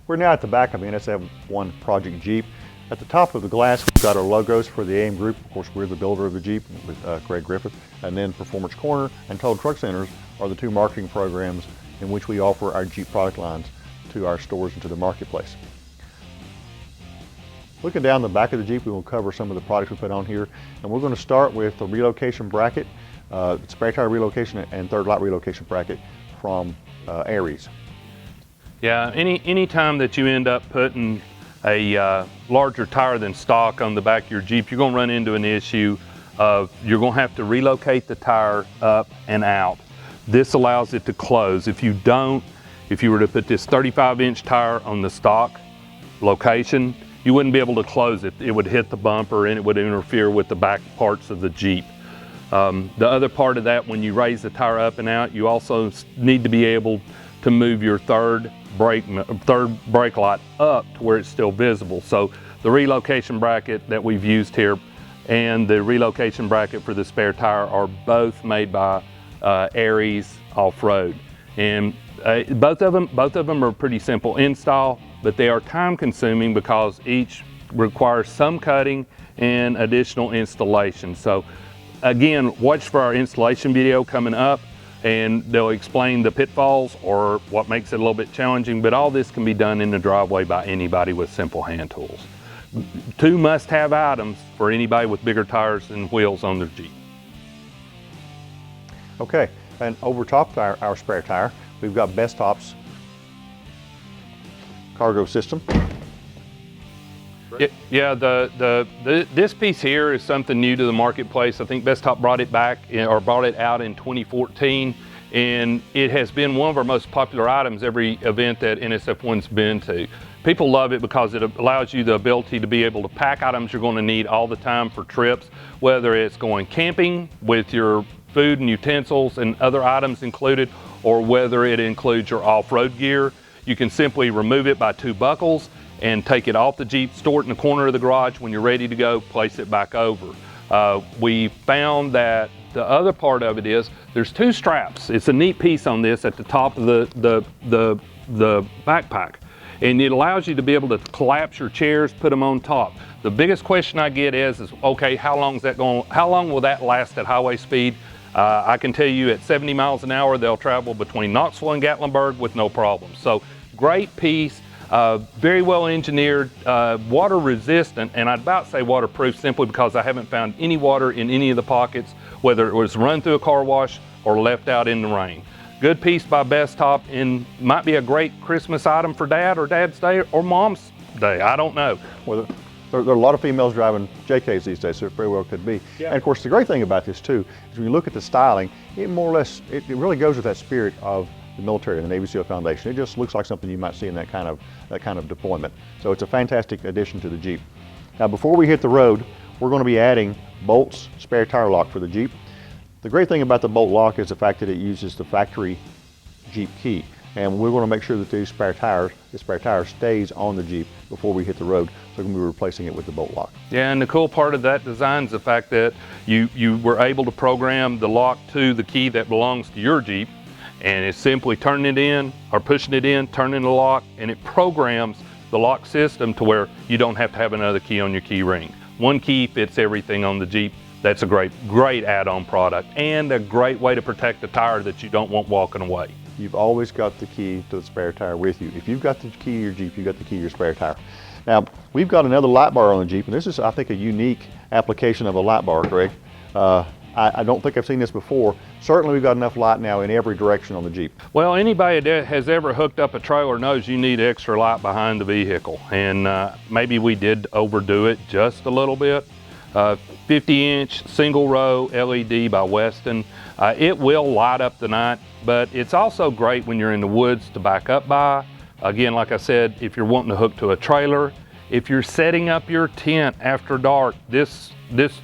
We're now at the back of NSF1 Project Jeep. At the top of the glass, we've got our logos for the AM Group. Of course, we're the builder of the Jeep with Craig Griffith. And then Performance Corner and Total Truck Centers are the two marketing programs in which we offer our Jeep product lines to our stores and to the marketplace. Looking down the back of the Jeep, we will cover some of the products we put on here. And we're going to start with the relocation bracket, spare tire relocation and third lot relocation bracket from Aries. Yeah, any time that you end up putting a larger tire than stock on the back of your Jeep, you're going to run into an issue of you're going to have to relocate the tire up and out. This allows it to close. If you were to put this 35-inch tire on the stock location, you wouldn't be able to close it. It would hit the bumper and it would interfere with the back parts of the Jeep. The other part of that, when you raise the tire up and out, you also need to be able to move your third brake light up to where it's still visible. So the relocation bracket that we've used here and the relocation bracket for the spare tire are both made by Aries Off-Road. And both of them are pretty simple install, but they are time consuming because each requires some cutting and additional installation. So again, watch for our installation video coming up, and they'll explain the pitfalls or what makes it a little bit challenging, but all this can be done in the driveway by anybody with simple hand tools. Two must-have items for anybody with bigger tires and wheels on their Jeep. Okay, and over top of our spare tire, we've got Bestop's cargo system. Yeah, this piece here is something new to the marketplace. I think Bestop brought it out in 2014, and it has been one of our most popular items every event that NSF1's been to. People love it because it allows you the ability to be able to pack items you're going to need all the time for trips, whether it's going camping with your food and utensils and other items included, or whether it includes your off-road gear. You can simply remove it by two buckles and take it off the Jeep, store it in the corner of the garage. When you're ready to go, place it back over. We found that the other part of it is there's two straps. It's a neat piece on this at the top of the backpack, and it allows you to be able to collapse your chairs, put them on top. The biggest question I get is okay, how long will that last at highway speed? I can tell you at 70 miles an hour, they'll travel between Knoxville and Gatlinburg with no problem. So great piece. Very well engineered, water resistant, and I'd about say waterproof simply because I haven't found any water in any of the pockets, whether it was run through a car wash or left out in the rain. Good piece by Bestop, and might be a great Christmas item for Dad or Dad's Day or Mom's Day, I don't know. Well, there are a lot of females driving JKs these days, so it very well could be. Yeah. And of course, the great thing about this too is when you look at the styling, it more or less, it really goes with that spirit of the military and the Navy SEAL Foundation. It just looks like something you might see in that kind of deployment. So it's a fantastic addition to the Jeep. Now, before we hit the road, we're going to be adding bolts, spare tire lock for the Jeep. The great thing about the bolt lock is the fact that it uses the factory Jeep key, and we're going to make sure that this spare tire stays on the Jeep before we hit the road. So we're going to be replacing it with the bolt lock. Yeah, and the cool part of that design is the fact that you were able to program the lock to the key that belongs to your Jeep. And it's simply turning it in or pushing it in, turning the lock, and it programs the lock system to where you don't have to have another key on your key ring. One key fits everything on the Jeep. That's a great add-on product and a great way to protect the tire that you don't want walking away. You've always got the key to the spare tire with you. If you've got the key to your Jeep, you've got the key to your spare tire. Now, we've got another light bar on the Jeep, and this is, I think, a unique application of a light bar, Greg. I don't think I've seen this before. Certainly we've got enough light now in every direction on the Jeep. Well, anybody that has ever hooked up a trailer knows you need extra light behind the vehicle. And maybe we did overdo it just a little bit. 50-inch single row LED by Westin. It will light up the night, but it's also great when you're in the woods to back up by. Again, like I said, if you're wanting to hook to a trailer, if you're setting up your tent after dark, this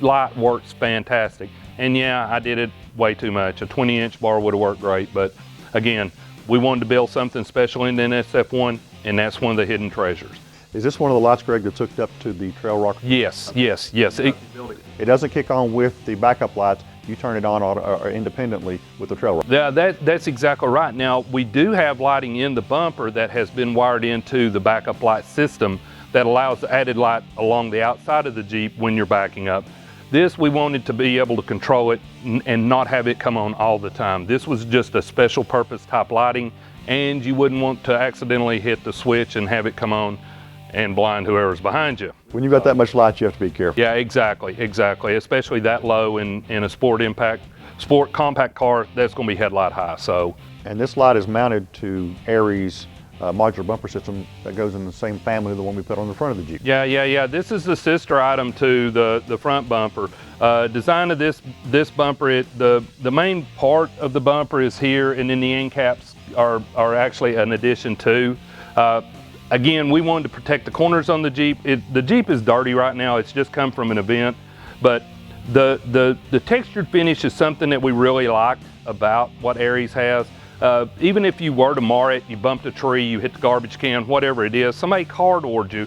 light works fantastic. And yeah, I did it way too much. A 20-inch bar would have worked great, but again, we wanted to build something special in the NSF1, and that's one of the hidden treasures. Is this one of the lights, Greg, that's hooked up to the trail rocker? Yes. It doesn't kick on with the backup lights. you turn it on or independently with the trail ride. Yeah, that's exactly right. Now, we do have lighting in the bumper that has been wired into the backup light system that allows added light along the outside of the Jeep when you're backing up. This, we wanted to be able to control it and not have it come on all the time. This was just a special purpose type lighting, and you wouldn't want to accidentally hit the switch and have it come on and blind whoever's behind you. When you've got that much light, you have to be careful. Yeah, exactly, especially that low in a sport compact car, that's gonna be headlight high, so. And this light is mounted to Aries modular bumper system that goes in the same family as the one we put on the front of the Jeep. Yeah. This is the sister item to the front bumper. Design of this bumper, the main part of the bumper is here, and then the end caps are actually an addition to. Again, we wanted to protect the corners on the Jeep. The Jeep is dirty right now. It's just come from an event, but the textured finish is something that we really like about what Aries has. Even if you were to mar it, you bumped a tree, you hit the garbage can, whatever it is, somebody car doored you,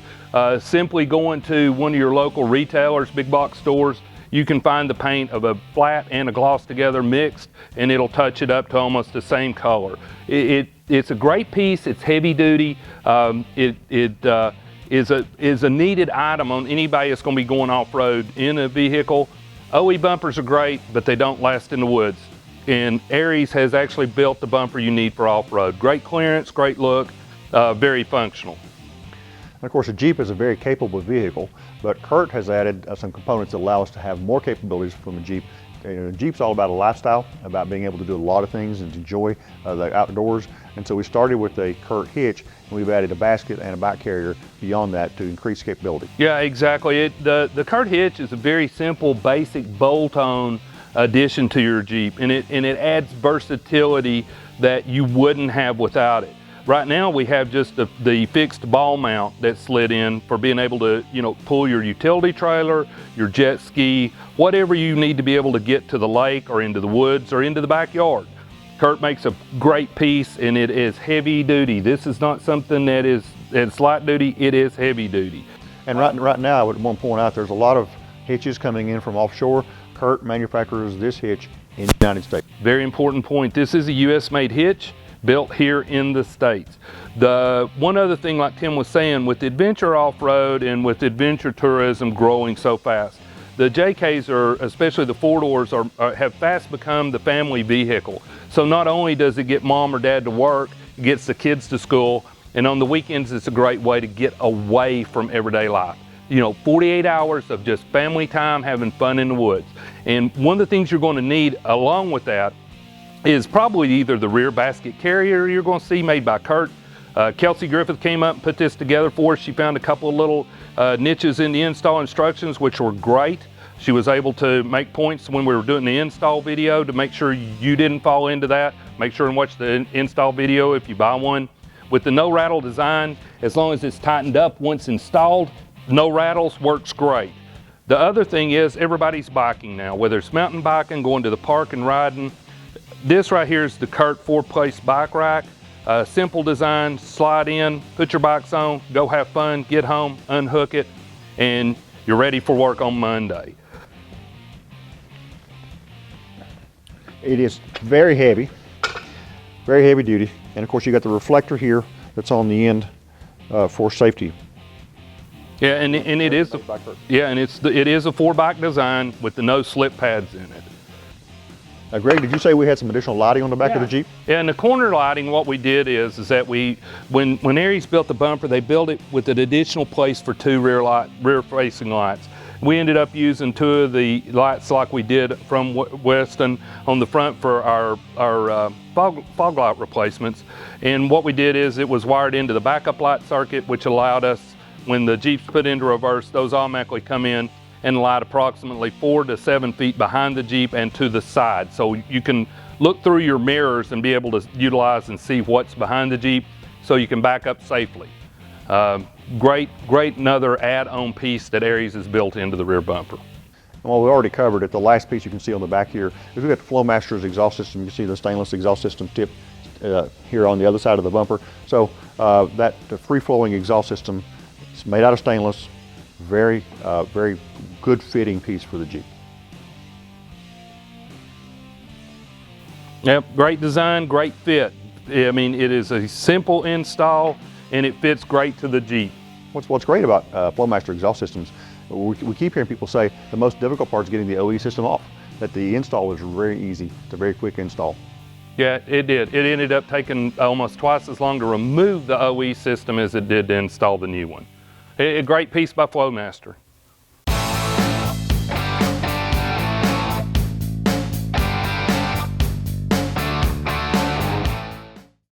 simply going to one of your local retailers, big box stores, you can find the paint of a flat and a gloss together mixed, and it'll touch it up to almost the same color. It's a great piece. It's heavy duty. It is a needed item on anybody that's going to be going off-road in a vehicle. OE bumpers are great, but they don't last in the woods. And Aries has actually built the bumper you need for off-road. Great clearance, great look, very functional. And of course, a Jeep is a very capable vehicle, but Kurt has added some components that allow us to have more capabilities from a Jeep. Jeep's all about a lifestyle, about being able to do a lot of things and enjoy the outdoors. And so we started with a Kurt hitch, and we've added a basket and a bike carrier beyond that to increase capability. Yeah, exactly. The Kurt hitch is a very simple, basic bolt-on addition to your Jeep, and it adds versatility that you wouldn't have without it. Right now we have just the fixed ball mount that's slid in for being able to, pull your utility trailer, your jet ski, whatever you need to be able to get to the lake or into the woods or into the backyard. Kurt makes a great piece, and it is heavy duty. This is not something it's light duty, it is heavy duty. And right now I would want to point out there's a lot of hitches coming in from offshore. Kurt manufactures this hitch in the United States. Very important point. This is a US made hitch built here in the States. The one other thing, like Tim was saying, with adventure off-road and with adventure tourism growing so fast, the JKs are, especially the four-doors, have fast become the family vehicle. So not only does it get mom or dad to work, it gets the kids to school, and on the weekends it's a great way to get away from everyday life. 48 hours of just family time, having fun in the woods. And one of the things you're going to need along with that is probably either the rear basket carrier you're going to see made by Kurt. Kelsey Griffith came up and put this together for us. She found a couple of little niches in the install instructions, which were great. She was able to make points when we were doing the install video to make sure you didn't fall into that. Make sure and watch the install video if you buy one. With the no rattle design, as long as it's tightened up once installed, no rattles, works great. The other thing is everybody's biking now, whether it's mountain biking, going to the park and riding. This right here is the Kurt 4-place bike rack. Simple design, slide in, put your bikes on, go have fun, get home, unhook it, and you're ready for work on Monday. It is very heavy duty. And of course you got the reflector here that's on the end for safety. Yeah, and it is a 4-bike design with the no slip pads in it. Now, Greg, did you say we had some additional lighting on the back of the Jeep? Yeah, and the corner lighting, what we did is that when Aries built the bumper, they built it with an additional place for 2 rear-facing lights. We ended up using 2 of the lights like we did from Westin on the front for our fog light replacements. And what we did is it was wired into the backup light circuit, which allowed us, when the Jeep's put into reverse, those automatically come in and light approximately 4 to 7 feet behind the Jeep and to the side. So you can look through your mirrors and be able to utilize and see what's behind the Jeep so you can back up safely. Great another add-on piece that Aries has built into the rear bumper. Well, we already covered it. The last piece you can see on the back here is we've got the Flowmaster's exhaust system. You can see the stainless exhaust system tip here on the other side of the bumper. So that free-flowing exhaust system is made out of stainless. Very good fitting piece for the Jeep. Yep, great design, great fit. I mean, it is a simple install and it fits great to the Jeep. What's great about Flowmaster exhaust systems, we keep hearing people say the most difficult part is getting the OE system off, that the install was very easy. It's a very quick install. Yeah, it did. It ended up taking almost twice as long to remove the OE system as it did to install the new one. A great piece by Flowmaster.